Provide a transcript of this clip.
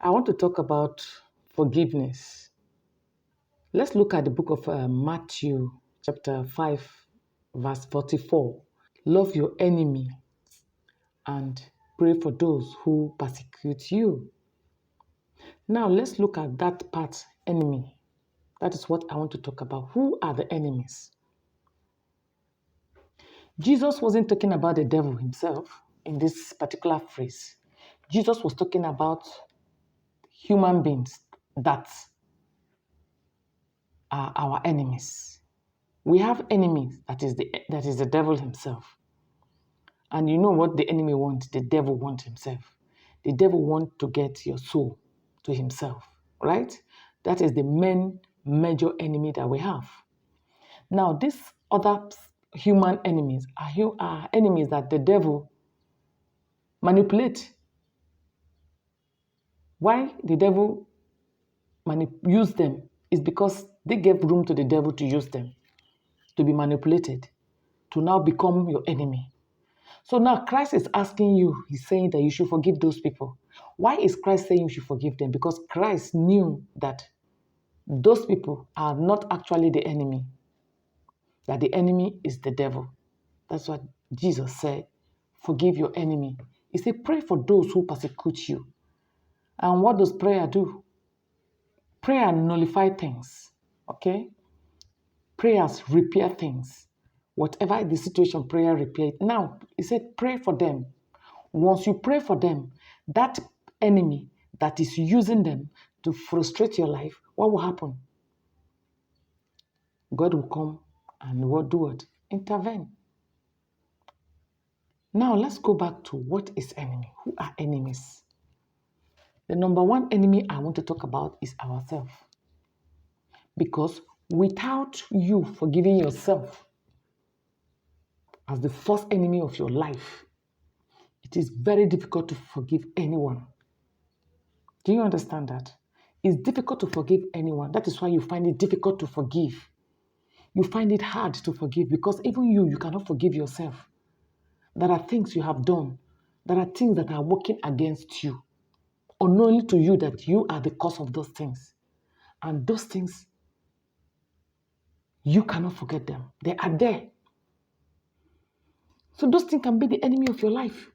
I want to talk about forgiveness. Let's look at the book of Matthew, chapter 5, verse 44. Love your enemy and pray for those who persecute you. Now, let's look at that part, enemy. That is what I want to talk about. Who are the enemies? Jesus wasn't talking about the devil himself in this particular phrase. Jesus was talking about human beings that are our enemies. We have enemies that is the devil himself. And you know what the enemy wants? The devil wants himself. The devil wants to get your soul to himself, right? That is the main major enemy that we have. Now, these other human enemies are enemies that the devil manipulate. Why the devil use them is because they gave room to the devil to use them, to be manipulated, to now become your enemy. So now Christ is asking you, he's saying that you should forgive those people. Why is Christ saying you should forgive them? Because Christ knew that those people are not actually the enemy, that the enemy is the devil. That's what Jesus said, forgive your enemy. He said, pray for those who persecute you. And what does prayer do? Prayer nullify things, okay? Prayers repair things. Whatever the situation, prayer repair it. Now, he said, pray for them. Once you pray for them, that enemy that is using them to frustrate your life, what will happen? God will come and will do what? Intervene. Now, let's go back to what is enemy? Who are enemies? The number one enemy I want to talk about is ourselves. Because without you forgiving yourself as the first enemy of your life, it is very difficult to forgive anyone. Do you understand that? It's difficult to forgive anyone. That is why you find it difficult to forgive. You find it hard to forgive because even you cannot forgive yourself. There are things you have done. There are things that are working against you, unknowingly to you that you are the cause of those things. And those things, you cannot forget them. They are there. So those things can be the enemy of your life.